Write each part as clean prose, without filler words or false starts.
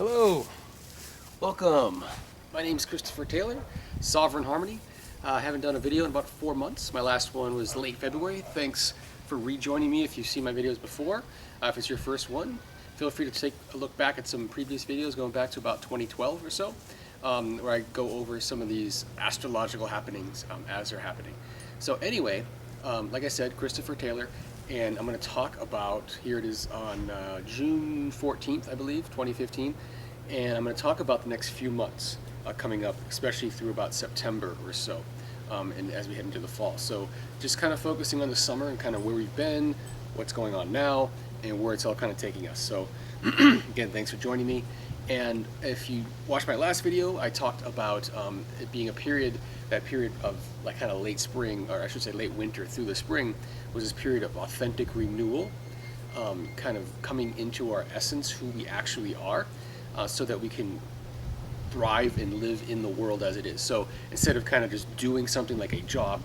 Hello, welcome. My name is Christopher Taylor, Sovereign Harmony. I haven't done a video in about 4 months. My last one was late February. Thanks for rejoining me if you've seen my videos before. If it's your first one, feel free to take a look back at some previous videos going back to about 2012 or so, where I go over some of these astrological happenings as they're happening. So anyway, like I said, Christopher Taylor, and I'm going to talk about, here it is on June 14th, I believe, 2015, and I'm going to talk about the next few months coming up, especially through about September or so, and as we head into the fall. So just kind of focusing on the summer and kind of where we've been, what's going on now, and where it's all kind of taking us. So again, thanks for joining me. And if you watched my last video, I talked about it being a period, that period of like kind of late spring, or I should say late winter through the spring, was this period of authentic renewal, kind of coming into our essence, who we actually are, so that we can thrive and live in the world as it is. So instead of kind of just doing something like a job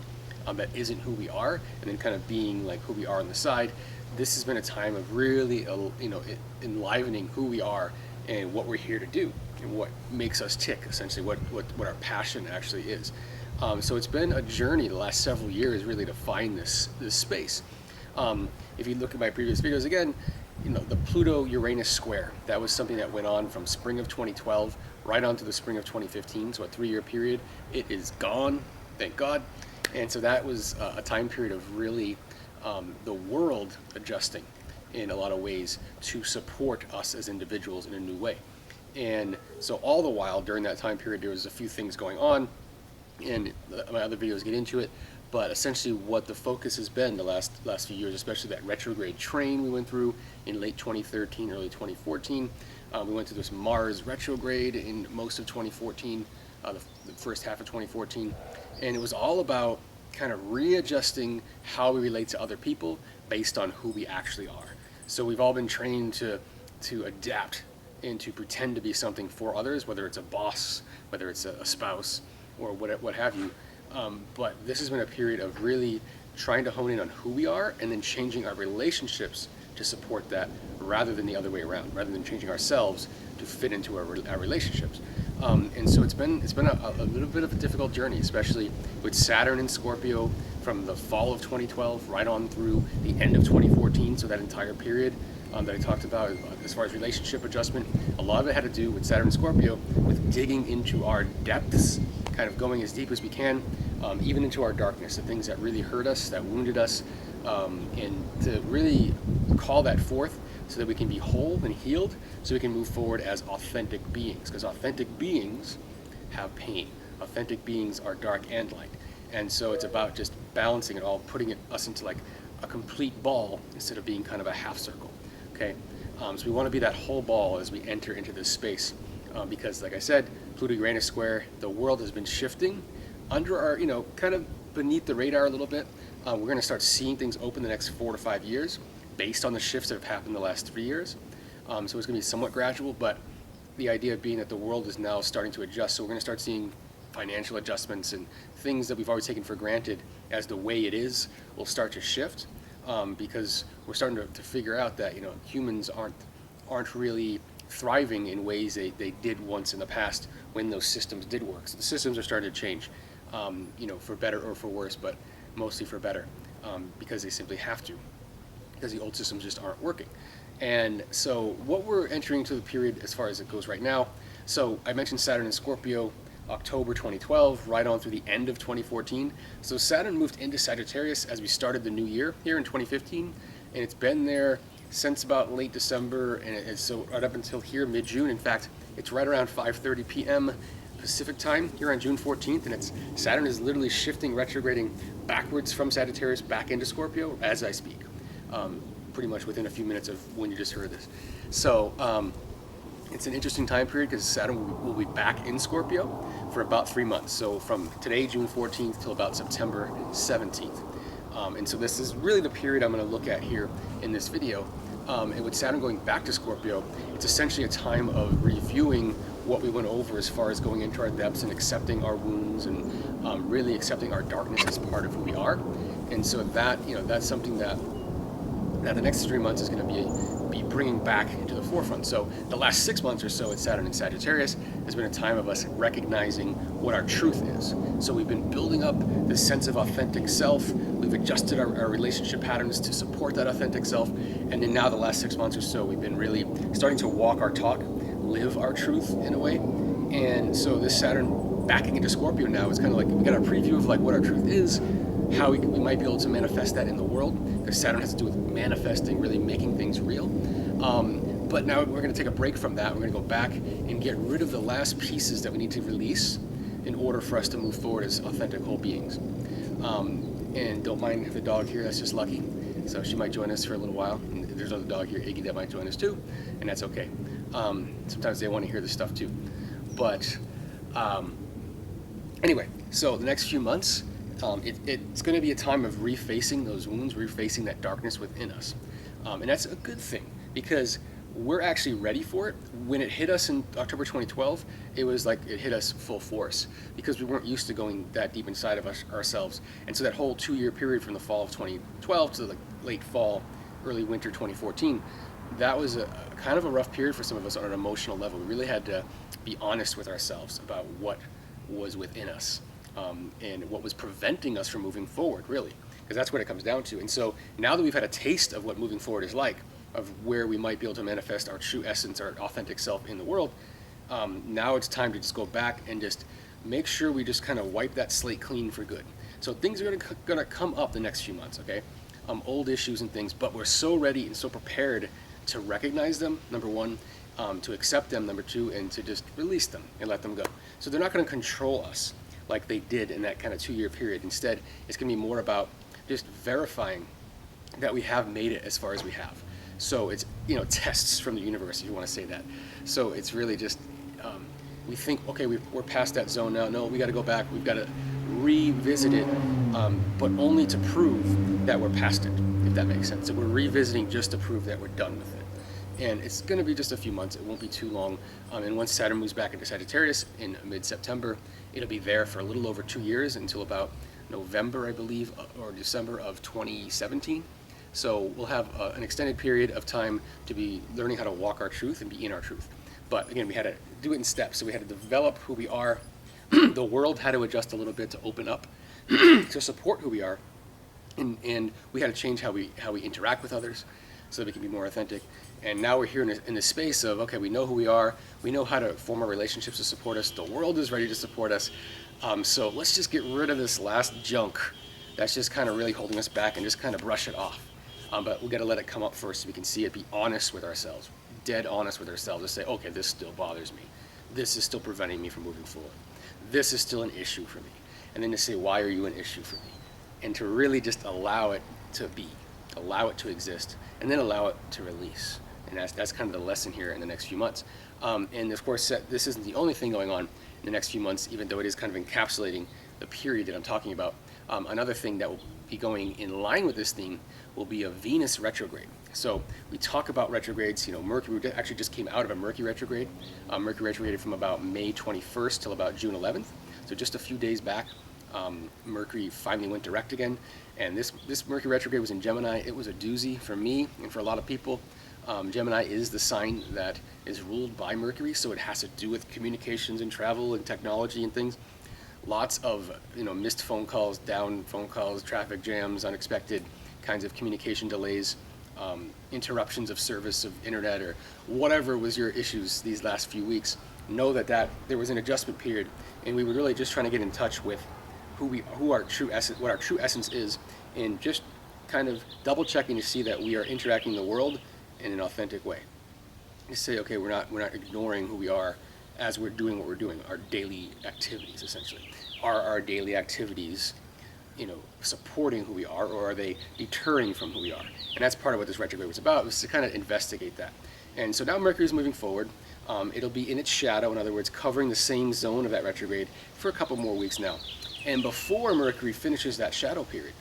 that isn't who we are, and then kind of being like who we are on the side, this has been a time of really, enlivening who we are and what we're here to do and what makes us tick, essentially what our passion actually is. So it's been a journey the last several years really to find this space. If you look at my previous videos again, the Pluto-Uranus square, that was something that went on from spring of 2012 right on to the spring of 2015, so a 3-year period. It is gone, thank God. And so that was a time period of really the world adjusting in a lot of ways to support us as individuals in a new way. And so all the while during that time period there was a few things going on, and my other videos get into it, but essentially what the focus has been the last few years, especially that retrograde train we went through in late 2013, early 2014. We went through this Mars retrograde in most of 2014, the first half of 2014, and it was all about kind of readjusting how we relate to other people based on who we actually are. So we've all been trained to adapt and to pretend to be something for others, whether it's a boss, whether it's a spouse, or what have you. But this has been a period of really trying to hone in on who we are and then changing our relationships to support that, rather than the other way around, rather than changing ourselves to fit into our relationships. And so it's been a little bit of a difficult journey, especially with Saturn in Scorpio from the fall of 2012 right on through the end of 2014. So that entire period that I talked about as far as relationship adjustment, a lot of it had to do with Saturn and Scorpio, with digging into our depths, kind of going as deep as we can, even into our darkness, the things that really hurt us, that wounded us, and to really call that forth so that we can be whole and healed, so we can move forward as authentic beings, because authentic beings have pain. Authentic beings are dark and light. And so it's about just balancing it all, putting us into like a complete ball instead of being kind of a half circle. Okay, so we want to be that whole ball as we enter into this space, because like I said, Pluto-Uranus square, the world has been shifting under our, kind of beneath the radar a little bit. We're going to start seeing things open the next 4 to 5 years based on the shifts that have happened the last 3 years. So it's going to be somewhat gradual, but the idea being that the world is now starting to adjust. So we're going to start seeing financial adjustments and things that we've always taken for granted as the way it is will start to shift, because we're starting to figure out that humans aren't really thriving in ways they did once in the past when those systems did work. So the systems are starting to change, for better or for worse, but mostly for better, because they simply have to, because the old systems just aren't working. And so what we're entering into the period as far as it goes right now, so I mentioned Saturn in Scorpio, October 2012, right on through the end of 2014. So Saturn moved into Sagittarius as we started the new year here in 2015, and it's been there since about late December, and so right up until here, mid-June. In fact, it's right around 5:30 p.m. Pacific time here on June 14th, and Saturn is literally shifting, retrograding backwards from Sagittarius back into Scorpio as I speak, pretty much within a few minutes of when you just heard this. So it's an interesting time period because Saturn will be back in Scorpio for about 3 months. So from today, June 14th, till about September 17th. And so this is really the period I'm going to look at here in this video. And with Saturn going back to Scorpio, it's essentially a time of reviewing what we went over as far as going into our depths and accepting our wounds and really accepting our darkness as part of who we are. And so that, that's something that that the next 3 months is going to be bringing back into the forefront. So the last 6 months or so at Saturn in Sagittarius has been a time of us recognizing what our truth is. So we've been building up this sense of authentic self. We've adjusted our relationship patterns to support that authentic self. And then now the last 6 months or so, we've been really starting to walk our talk, live our truth in a way. And so this Saturn backing into Scorpio now is kind of like, we got a preview of like what our truth is, how we might be able to manifest that in the world, because Saturn has to do with manifesting, really making things real. But now we're going to take a break from that. We're going to go back and get rid of the last pieces that we need to release in order for us to move forward as authentic whole beings. And don't mind the dog here, that's just Lucky. So she might join us for a little while. And there's another dog here, Iggy, that might join us too, and that's okay. Sometimes they want to hear this stuff too. But anyway, so the next few months, it's going to be a time of refacing those wounds, refacing that darkness within us. And that's a good thing, because we're actually ready for it. When it hit us in October 2012, it was like it hit us full force, because we weren't used to going that deep inside of ourselves. And so that whole 2-year period from the fall of 2012 to the late fall, early winter 2014, that was a kind of a rough period for some of us on an emotional level. We really had to be honest with ourselves about what was within us, and what was preventing us from moving forward, really, because that's what it comes down to. And so now that we've had a taste of what moving forward is like, of where we might be able to manifest our true essence, our authentic self in the world, now it's time to just go back and just make sure we just kind of wipe that slate clean for good. So things are going to come up the next few months, okay? Old issues and things, but we're so ready and so prepared to recognize them, number one, to accept them, number two, and to just release them and let them go. So they're not going to control us like they did in that kind of 2-year period. Instead, it's going to be more about just verifying that we have made it as far as we have. So it's, tests from the universe, if you want to say that. So it's really just, we think, okay, we're past that zone now. No, we got to go back. We've got to revisit it, but only to prove that we're past it, if that makes sense. So we're revisiting just to prove that we're done with it. And it's going to be just a few months. It won't be too long. And once Saturn moves back into Sagittarius in mid-September, it'll be there for a little over 2 years, until about November, I believe, or December of 2017. So we'll have an extended period of time to be learning how to walk our truth and be in our truth. But again, we had to do it in steps. So we had to develop who we are. The world had to adjust a little bit to open up to support who we are. And we had to change how we interact with others so that we can be more authentic. And now we're here in the space of, okay, we know who we are. We know how to form our relationships to support us. The world is ready to support us. So let's just get rid of this last junk that's just kind of really holding us back, and just kind of brush it off. But we got to let it come up first so we can see it, be honest with ourselves, dead honest with ourselves, and say, okay, this still bothers me. This is still preventing me from moving forward. This is still an issue for me. And then to say, why are you an issue for me? And to really just allow it to be, allow it to exist, and then allow it to release. And that's kind of the lesson here in the next few months. And of course, this isn't the only thing going on in the next few months, even though it is kind of encapsulating the period that I'm talking about. Another thing that will be going in line with this theme will be a Venus retrograde. So we talk about retrogrades. Mercury actually just came out of a Mercury retrograde. Mercury retrograded from about May 21st till about June 11th. So just a few days back, Mercury finally went direct again. And this Mercury retrograde was in Gemini. It was a doozy for me and for a lot of people. Gemini is the sign that is ruled by Mercury, so it has to do with communications and travel and technology and things. Lots of missed phone calls, down phone calls, traffic jams, unexpected kinds of communication delays, interruptions of service of internet, or whatever was your issues these last few weeks. Know that there was an adjustment period, and we were really just trying to get in touch with who our true essence, what our true essence is, and just kind of double checking to see that we are interacting in the world in an authentic way. Just say, okay, we're not ignoring who we are as we're doing what we're doing, our daily activities, essentially. Are our daily activities, supporting who we are, or are they deterring from who we are? And that's part of what this retrograde was about, was to kind of investigate that. And so now Mercury is moving forward. It'll be in its shadow, in other words, covering the same zone of that retrograde for a couple more weeks now. And before Mercury finishes that shadow period,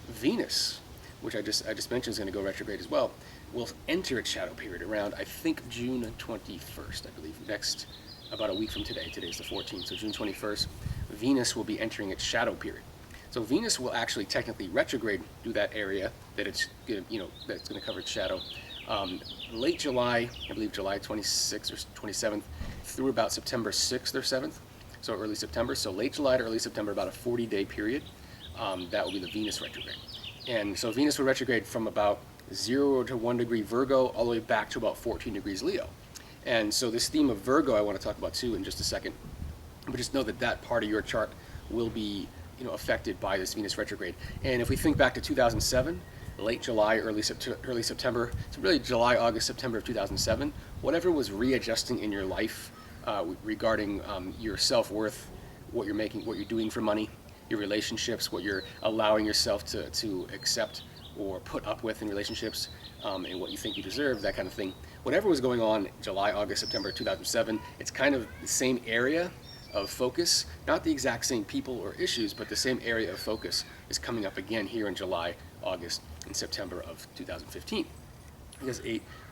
Venus, which I just mentioned is going to go retrograde as well, will enter its shadow period around, I think, June 21st, I believe, next, about a week from today. Today's the 14th, so June 21st, Venus will be entering its shadow period. So Venus will actually technically retrograde through that area that it's that's going to cover its shadow. Late July, I believe July 26th or 27th, through about September 6th or 7th, so early September. So late July to early September, about a 40-day period. That will be the Venus retrograde. And so Venus will retrograde from about 0 to 1 degree Virgo all the way back to about 14 degrees Leo. And so this theme of Virgo I want to talk about too in just a second. But just know that that part of your chart will be affected by this Venus retrograde. And if we think back to 2007, late July, early September, so really July, August, September of 2007, whatever was readjusting in your life regarding your self-worth, what you're making, what you're doing for money, your relationships, what you're allowing yourself to accept or put up with in relationships, and what you think you deserve, that kind of thing. Whatever was going on July, August, September 2007, it's kind of the same area of focus, not the exact same people or issues, but the same area of focus is coming up again here in July, August, and September of 2015. Because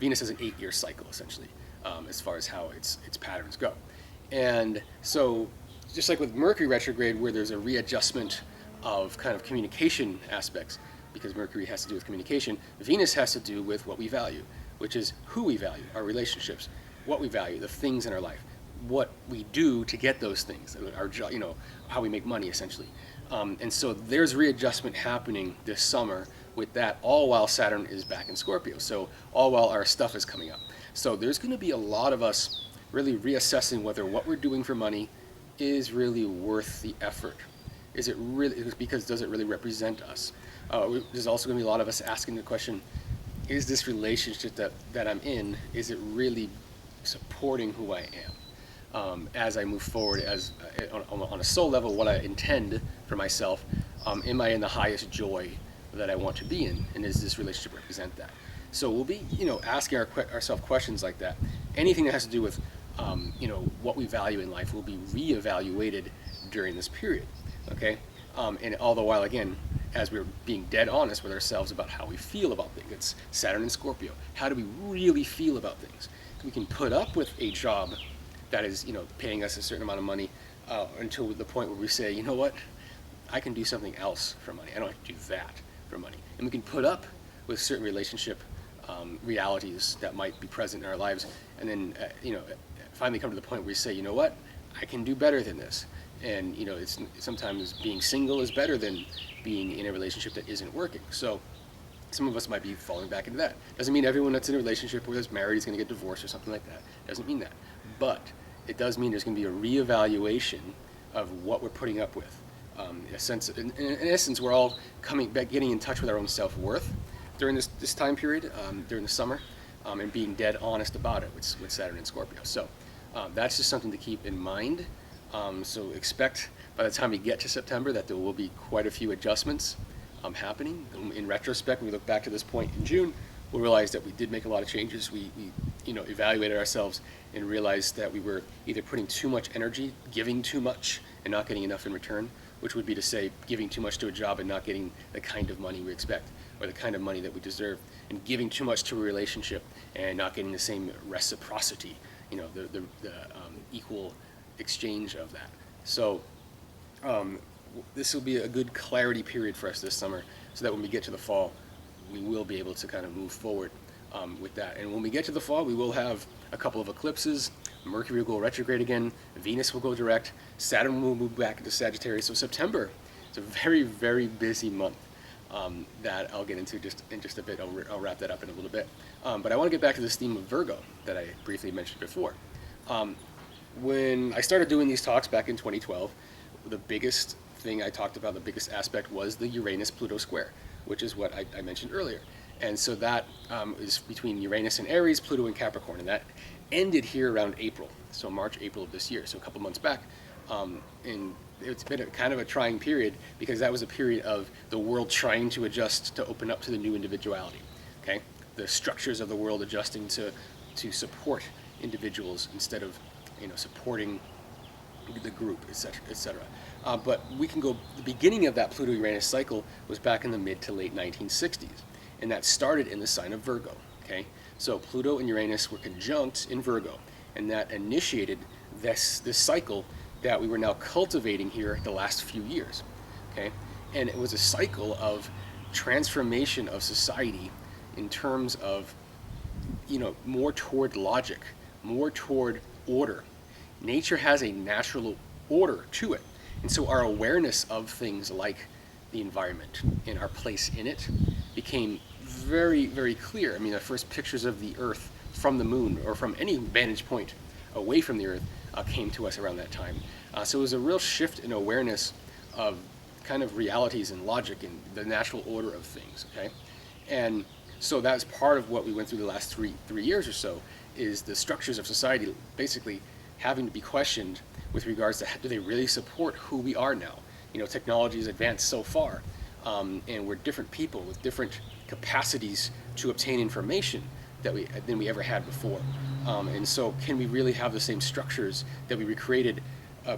Venus has an 8-year cycle, essentially, as far as how its patterns go. And so, just like with Mercury retrograde, where there's a readjustment of kind of communication aspects, because Mercury has to do with communication, Venus has to do with what we value, which is who we value, our relationships, what we value, the things in our life, what we do to get those things, our job, how we make money, essentially. And so there's readjustment happening this summer with that, all while Saturn is back in Scorpio. So all while our stuff is coming up. So there's going to be a lot of us really reassessing whether what we're doing for money is really worth the effort. Is it really, because does it really represent us? There's also going to be a lot of us asking the question, is this relationship that I'm in, is it really supporting who I am? As I move forward, on a soul level, what I intend for myself, am I in the highest joy that I want to be in, and does this relationship represent that? So we'll be, asking ourselves questions like that. Anything that has to do with, what we value in life will be reevaluated during this period, okay? And all the while, again, as we're being dead honest with ourselves about how we feel about things. It's Saturn and Scorpio. How do we really feel about things? We can put up with a job that is, paying us a certain amount of money until the point where we say, you know what, I can do something else for money. I don't have to do that for money. And we can put up with certain relationship realities that might be present in our lives, and then, finally come to the point where we say, you know what, I can do better than this. And, it's sometimes being single is better than being in a relationship that isn't working. So some of us might be falling back into that. Doesn't mean everyone that's in a relationship or that's married is going to get divorced or something like that. Doesn't mean that. But it does mean there's going to be a reevaluation of what we're putting up with. In essence, we're all coming back, getting in touch with our own self-worth during this time period, during the summer, and being dead honest about it with Saturn and Scorpio. So that's just something to keep in mind. So expect by the time we get to September that there will be quite a few adjustments happening. In retrospect, when we look back to this point in June, we'll realize that we did make a lot of changes. We evaluated ourselves and realized that we were either putting too much energy, giving too much, and not getting enough in return, which would be to say giving too much to a job and not getting the kind of money we expect, or the kind of money that we deserve, and giving too much to a relationship and not getting the same reciprocity, the equal exchange of that. So this will be a good clarity period for us this summer, so that when we get to the fall, we will be able to kind of move forward with that. And when we get to the fall, we will have a couple of eclipses. Mercury will go retrograde again. Venus will go direct. Saturn will move back into Sagittarius. So September is a very, very busy month that I'll get into in just a bit. I'll wrap that up in a little bit. But I want to get back to this theme of Virgo that I briefly mentioned before. When I started doing these talks back in 2012, the biggest thing I talked about, the biggest aspect, was the Uranus-Pluto square, which is what I mentioned earlier. And so that is between Uranus and Aries, Pluto and Capricorn, and that ended here around April, so March, April of this year, so a couple months back. And it's been kind of a trying period, because that was a period of the world trying to adjust to open up to the new individuality, okay? The structures of the world adjusting to support individuals instead of supporting the group, etc., etc. But we can go, the beginning of that Pluto-Uranus cycle was back in the mid to late 1960s, and that started in the sign of Virgo, okay? So Pluto and Uranus were conjunct in Virgo, and that initiated this cycle that we were now cultivating here the last few years, okay? And it was a cycle of transformation of society in terms of, more toward logic, more toward order. Nature has a natural order to it. And so our awareness of things like the environment and our place in it became very, very clear. I mean, the first pictures of the Earth from the moon or from any vantage point away from the Earth came to us around that time. So it was a real shift in awareness of kind of realities and logic and the natural order of things, okay? And so that's part of what we went through the last three years or so, is the structures of society basically having to be questioned with regards to, do they really support who we are now? Technology has advanced so far, and we're different people with different capacities to obtain information than we ever had before. And so can we really have the same structures that we recreated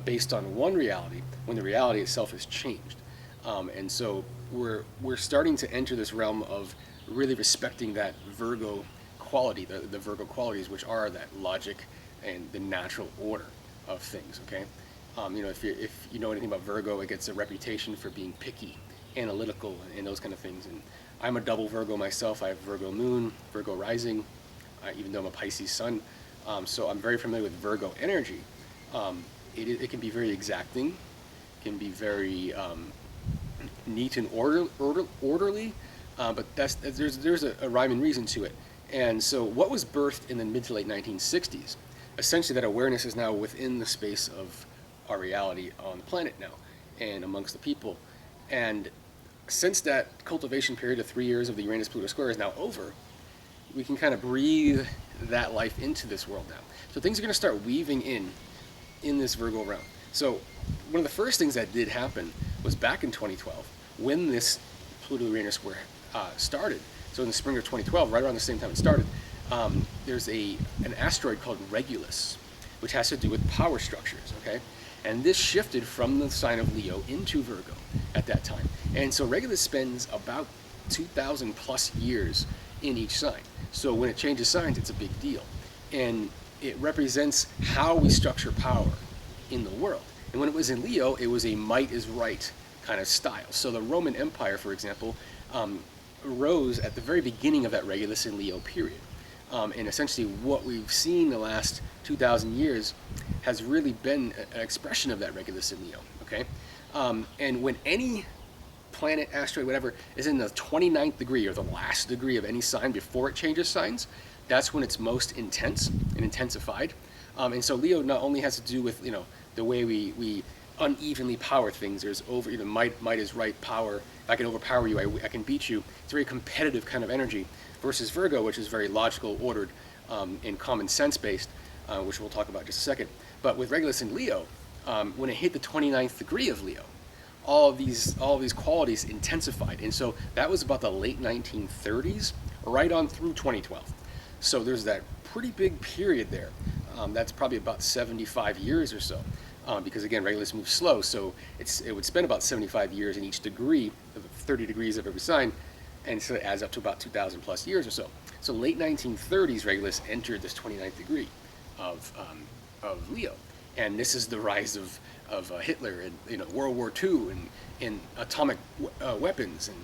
based on one reality when the reality itself has changed? And so we're starting to enter this realm of really respecting that Virgo quality, the Virgo qualities, which are that logic and the natural order of things, okay? If you know anything about Virgo, it gets a reputation for being picky, analytical, and those kind of things. And I'm a double Virgo myself. I have Virgo moon, Virgo rising, even though I'm a Pisces sun. So I'm very familiar with Virgo energy. It can be very exacting, can be very neat and orderly, but there's a rhyme and reason to it. And so what was birthed in the mid to late 1960s, essentially that awareness is now within the space of our reality on the planet now and amongst the people. And since that cultivation period of 3 years of the Uranus-Pluto square is now over, we can kind of breathe that life into this world now. So things are going to start weaving in this Virgo realm. So one of the first things that did happen was back in 2012, when this Pluto-Uranus square started. So in the spring of 2012, right around the same time it started, there's an asteroid called Regulus, which has to do with power structures, okay? And this shifted from the sign of Leo into Virgo at that time. And so Regulus spends about 2,000 plus years in each sign. So when it changes signs, it's a big deal. And it represents how we structure power in the world. And when it was in Leo, it was a might is right kind of style. So the Roman Empire, for example, arose at the very beginning of that Regulus in Leo period. And essentially what we've seen the last 2,000 years has really been an expression of that Regulus in Leo, okay? And when any planet, asteroid, whatever, is in the 29th degree or the last degree of any sign before it changes signs, that's when it's most intense and intensified. And so Leo not only has to do with, the way we unevenly power things. There's might is right power. If I can overpower you, I can beat you. It's a very competitive kind of energy versus Virgo, which is very logical, ordered, and common sense based, which we'll talk about in just a second. But with Regulus in Leo, when it hit the 29th degree of Leo, all of these qualities intensified. And so that was about the late 1930s, right on through 2012. So there's that pretty big period there. That's probably about 75 years or so. Because again, Regulus moves slow, so it would spend about 75 years in each degree, of 30 degrees of every sign, and so it adds up to about 2,000 plus years or so. So late 1930s, Regulus entered this 29th degree of Leo, and this is the rise of Hitler and World War II and atomic weapons and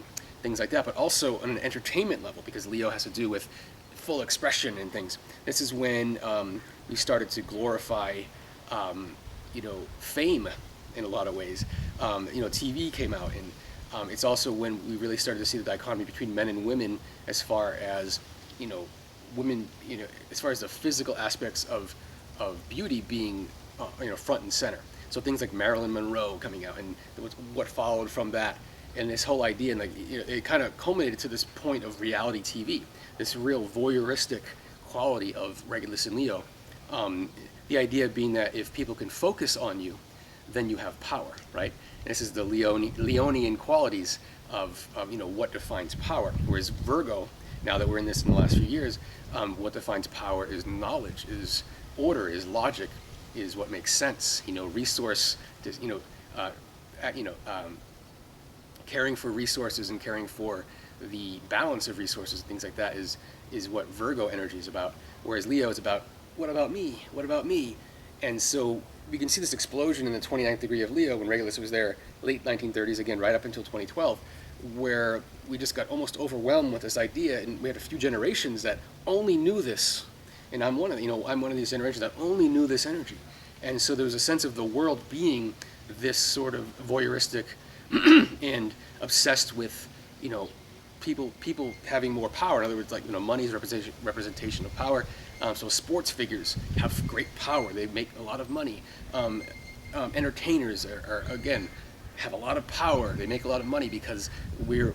things like that, but also on an entertainment level, because Leo has to do with full expression and things. This is when we started to glorify fame in a lot of ways. TV came out, and it's also when we really started to see the dichotomy between men and women as far as, women, as far as the physical aspects of beauty being, front and center. So things like Marilyn Monroe coming out and what followed from that, and this whole idea, and it kind of culminated to this point of reality TV, this real voyeuristic quality of Regulus and Leo. The idea being that if people can focus on you, then you have power, right? And this is the Leonian qualities of what defines power. Whereas Virgo, now that we're in this in the last few years, what defines power is knowledge, is order, is logic, is what makes sense. Resource, caring for resources and caring for the balance of resources, things like that is what Virgo energy is about. Whereas Leo is about, what about me? What about me? And so we can see this explosion in the 29th degree of Leo when Regulus was there, late 1930s, again, right up until 2012, where we just got almost overwhelmed with this idea, and we had a few generations that only knew this. And I'm one of these generations that only knew this energy. And so there was a sense of the world being this sort of voyeuristic and obsessed with, people having more power. In other words, money's representation of power. So sports figures have great power. They make a lot of money. Entertainers are again have a lot of power. They make a lot of money because we're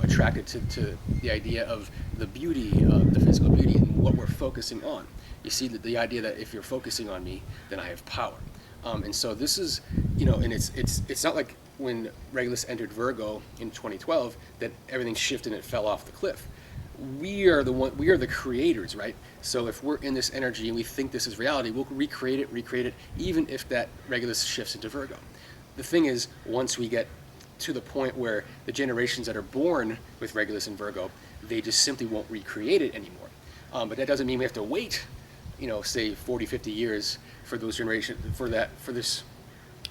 attracted to the idea of the beauty, the physical beauty, and what we're focusing on. You see the idea that if you're focusing on me, then I have power. And so this is, and it's not like when Regulus entered Virgo in 2012 that everything shifted and it fell off the cliff. We are the creators, right? So if we're in this energy and we think this is reality, we'll recreate it, even if that Regulus shifts into Virgo. The thing is, once we get to the point where the generations that are born with Regulus and Virgo, they just simply won't recreate it anymore. But that doesn't mean we have to wait, say 40, 50 years for this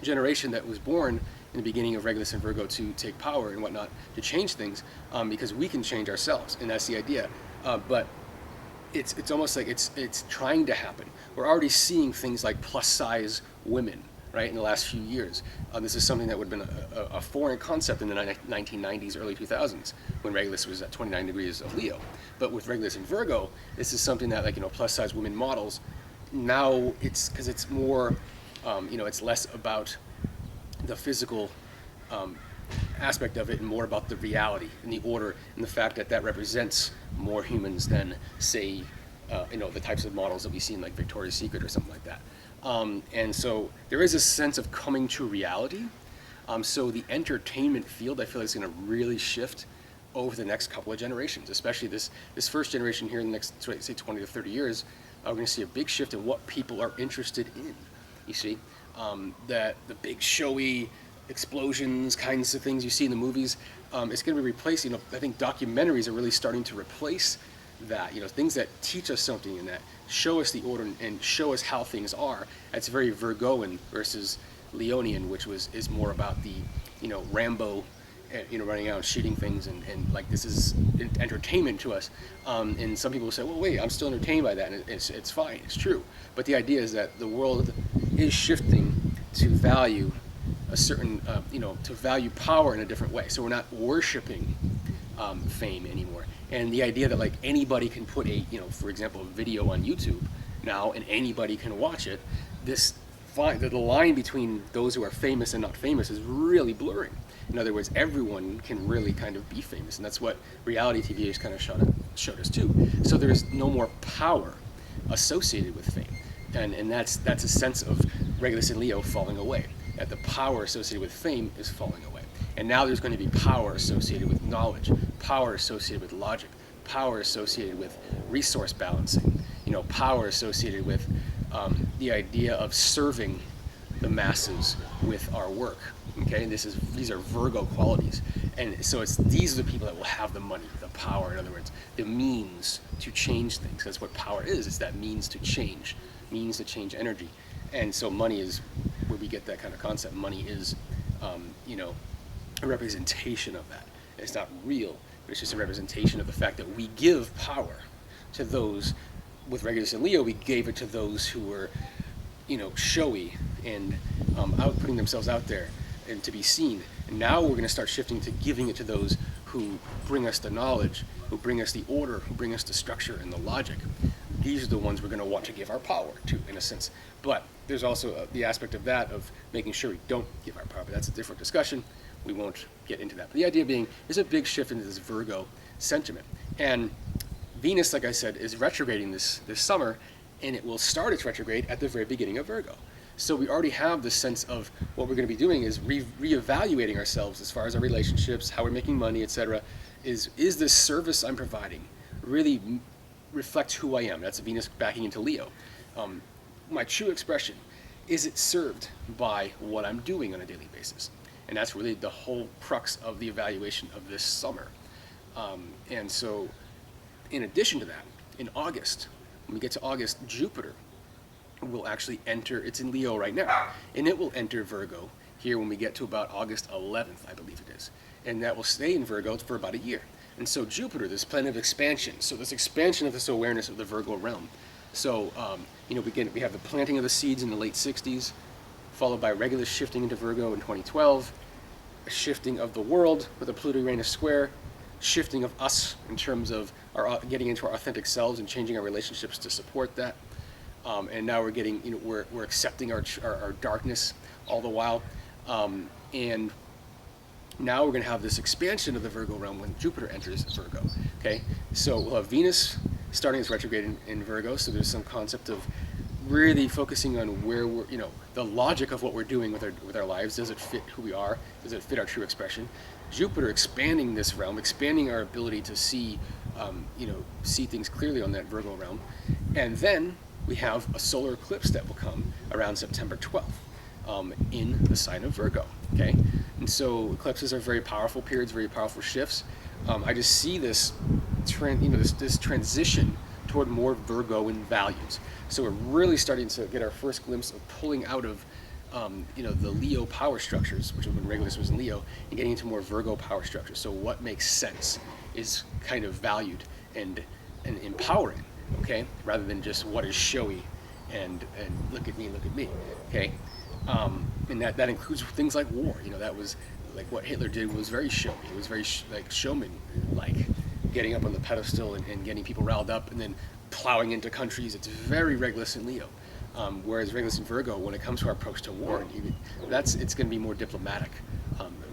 generation that was born in the beginning of Regulus and Virgo to take power and whatnot, to change things, because we can change ourselves, and that's the idea. But it's almost like it's trying to happen. We're already seeing things like plus size women, right, in the last few years. This is something that would have been a foreign concept in the 1990s, early 2000s, when Regulus was at 29 degrees of Leo. But with Regulus and Virgo, this is something that, plus size women models, now it's more, it's less about the physical aspect of it and more about the reality and the order and the fact that represents more humans than, say, the types of models that we see in like Victoria's Secret or something like that. And so there is a sense of coming to reality. So the entertainment field, I feel like, is going to really shift over the next couple of generations, especially this first generation here in the next, say, 20 to 30 years. We're going to see a big shift in what people are interested in. You see, that the big showy explosions kinds of things you see in the movies, it's going to be replaced. I think documentaries are really starting to replace that. Things that teach us something and that show us the order and show us how things are. That's very Virgoan versus Leonian, which is more about the Rambo, running out and shooting things and like this is entertainment to us. And some people say, well, wait, I'm still entertained by that, and it's fine, it's true. But the idea is that the world is shifting to value a certain, to value power in a different way. So we're not worshiping fame anymore. And the idea that anybody can put for example, a video on YouTube now and anybody can watch it, the line between those who are famous and not famous is really blurring. In other words, everyone can really kind of be famous, and that's what reality TV has kind of showed us too. So there's no more power associated with fame, and that's a sense of Regulus and Leo falling away. That the power associated with fame is falling away, and now there's going to be power associated with knowledge, power associated with logic, power associated with resource balancing, power associated with the idea of serving the masses with our work. Okay, these are Virgo qualities, and so these are the people that will have the money, the power. In other words, the means to change things. That's what power is. It's that means to change energy, and so money is where we get that kind of concept. Money is, a representation of that. It's not real, but it's just a representation of the fact that we give power to those. With Regulus and Leo, we gave it to those who were, showy and putting themselves out there and to be seen. And now we're going to start shifting to giving it to those who bring us the knowledge, who bring us the order, who bring us the structure and the logic. These are the ones we're going to want to give our power to, in a sense. But there's also the aspect of that, of making sure we don't give our power. But that's a different discussion. We won't get into that. But the idea being, there's a big shift into this Virgo sentiment. And Venus, like I said, is retrograding this summer, and it will start its retrograde at the very beginning of Virgo. So we already have this sense of what we're going to be doing is reevaluating ourselves as far as our relationships, how we're making money, etc. Is this service I'm providing really reflects who I am? That's Venus backing into Leo. My true expression, is it served by what I'm doing on a daily basis? And that's really the whole crux of the evaluation of this summer. And so, in addition to that, in August, when we get to August, Jupiter will actually enter, it's in Leo right now, and it will enter Virgo here when we get to about August 11th, I believe it is. And that will stay in Virgo for about a year. And so Jupiter, this planet of expansion, so this expansion of this awareness of the Virgo realm. So, we have the planting of the seeds in the late 60s, followed by regular shifting into Virgo in 2012, a shifting of the world with a Pluto-Uranus square, shifting of us in terms of our getting into our authentic selves and changing our relationships to support that. And now we're getting, we're accepting our darkness all the while. And now we're going to have this expansion of the Virgo realm when Jupiter enters Virgo. Okay, so we'll have Venus starting its retrograde in Virgo. So there's some concept of really focusing on where we're, the logic of what we're doing with our lives. Does it fit who we are? Does it fit our true expression? Jupiter expanding this realm, expanding our ability to see, see things clearly on that Virgo realm. And then we have a solar eclipse that will come around September 12th in the sign of Virgo. Okay, and so eclipses are very powerful periods, very powerful shifts. I just see this this transition toward more Virgoan values. So we're really starting to get our first glimpse of pulling out of the Leo power structures, which when Regulus was in Leo, and getting into more Virgo power structures. So what makes sense is kind of valued and empowering, okay, rather than just what is showy and look at me, okay. And that includes things like war. That was like what Hitler did was very showy. It was very showman-like, getting up on the pedestal and getting people riled up and then plowing into countries. It's very Regulus in Leo. Whereas Regulus in Virgo, when it comes to our approach to war, it's going to be more diplomatic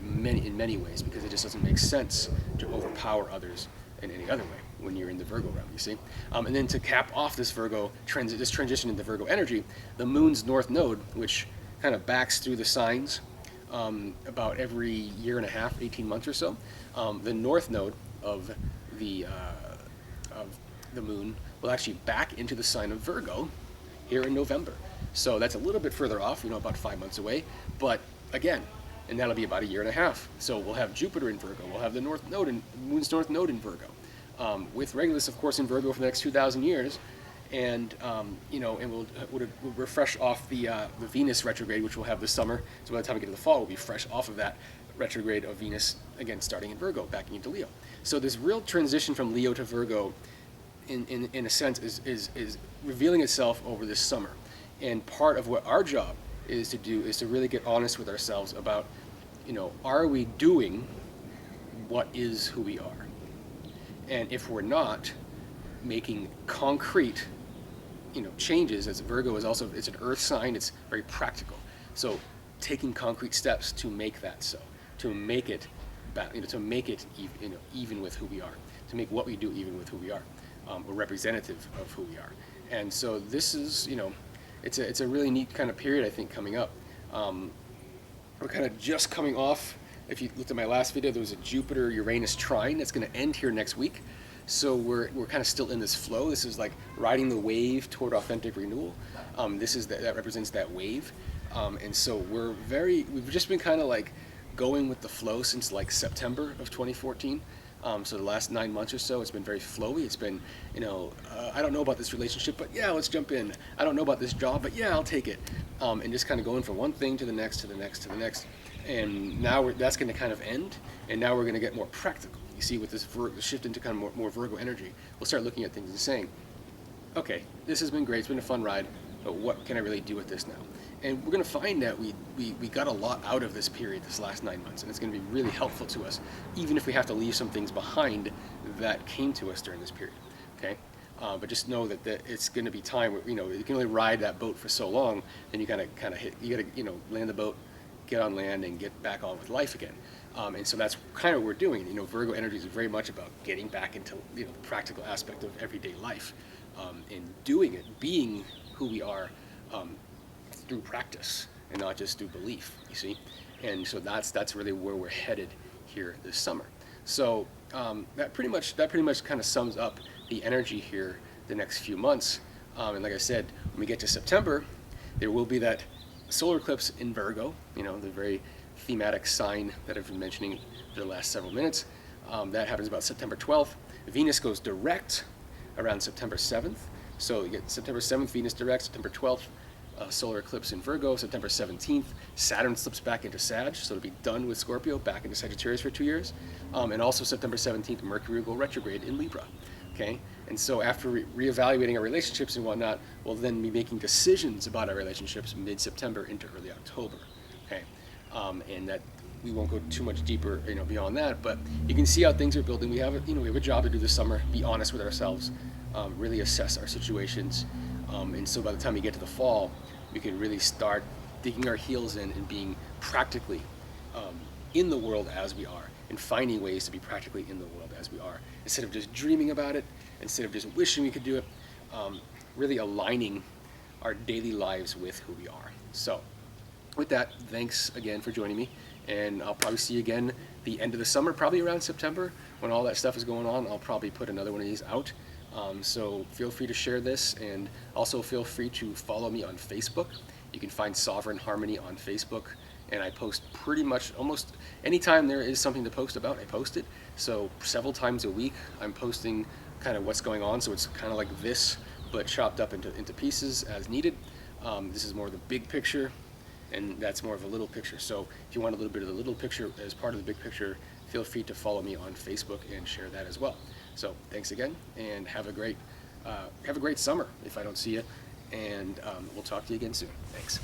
in many ways, because it just doesn't make sense to overpower others in any other way when you're in the Virgo realm, you see. And then to cap off this this transition into Virgo energy, the moon's north node, which kind of backs through the signs about every year and a half, 18 months or so, the north node of the moon will actually back into the sign of Virgo here in November. So that's a little bit further off, about 5 months away, but again, and that'll be about a year and a half. So we'll have Jupiter in Virgo, we'll have the moon's north node in Virgo, with Regulus, of course, in Virgo for the next 2,000 years, and we'll refresh off the Venus retrograde, which we'll have this summer. So by the time we get to the fall, we'll be fresh off of that retrograde of Venus, again starting in Virgo, backing into Leo. So this real transition from Leo to Virgo, in a sense, is revealing itself over this summer. And part of what our job is to do is to really get honest with ourselves about, are we doing what is who we are? And if we're not, making concrete, changes, as Virgo is also, it's an earth sign, it's very practical. So taking concrete steps to make that so, to make it, to make it, even with who we are, to make what we do even with who we are, or representative of who we are. And so this is, it's a really neat kind of period, I think, coming up. We're kind of just coming off, if you looked at my last video, there was a Jupiter-Uranus trine that's going to end here next week. So we're kind of still in this flow. This is like riding the wave toward authentic renewal. That represents that wave. And so we've just been kind of like going with the flow since like September of 2014. So the last 9 months or so, it's been very flowy. It's been, I don't know about this relationship, but yeah, let's jump in. I don't know about this job, but yeah, I'll take it. And just kind of going from one thing to the next, to the next, to the next. And now that's going to kind of end, and now we're going to get more practical. You see, with this shift into kind of more Virgo energy, we'll start looking at things and saying, okay, this has been great, it's been a fun ride, but what can I really do with this now? And we're going to find that we got a lot out of this period, this last 9 months, and it's going to be really helpful to us, even if we have to leave some things behind that came to us during this period, okay? But just know that it's going to be time where, you can only ride that boat for so long, then you got to land the boat, get on land, and get back on with life again. And so that's kind of what we're doing. Virgo energy is very much about getting back into the practical aspect of everyday life, and doing it, being who we are through practice and not just through belief. You see, and so that's really where we're headed here this summer. So that pretty much kind of sums up the energy here the next few months. And like I said, when we get to September, there will be that solar eclipse in Virgo, the very thematic sign that I've been mentioning for the last several minutes. That happens about September 12th. Venus goes direct around September 7th. So you get September 7th, Venus direct, September 12th, solar eclipse in Virgo, September 17th. Saturn slips back into Sag, so it'll be done with Scorpio, back into Sagittarius for 2 years. And also September 17th, Mercury will go retrograde in Libra. Okay, and so after reevaluating our relationships and whatnot, we'll then be making decisions about our relationships mid-September into early October. Okay, and that we won't go too much deeper, beyond that. But you can see how things are building. We have a job to do this summer. Be honest with ourselves, really assess our situations, and so by the time we get to the fall, we can really start digging our heels in and being practically in the world as we are, and finding ways to be practically in the world as we are, instead of just dreaming about it, instead of just wishing we could do it, really aligning our daily lives with who we are. So with that, thanks again for joining me, and I'll probably see you again the end of the summer, probably around September, when all that stuff is going on. I'll probably put another one of these out. So feel free to share this, and also feel free to follow me on Facebook. You can find Sovereign Harmony on Facebook, and I post pretty much almost anytime there is something to post about, I post it. So several times a week I'm posting kind of what's going on, so it's kind of like this, but chopped up into pieces as needed. This is more of the big picture, and that's more of a little picture. So if you want a little bit of the little picture as part of the big picture, feel free to follow me on Facebook and share that as well. So thanks again, and have a great summer if I don't see you, and we'll talk to you again soon. Thanks.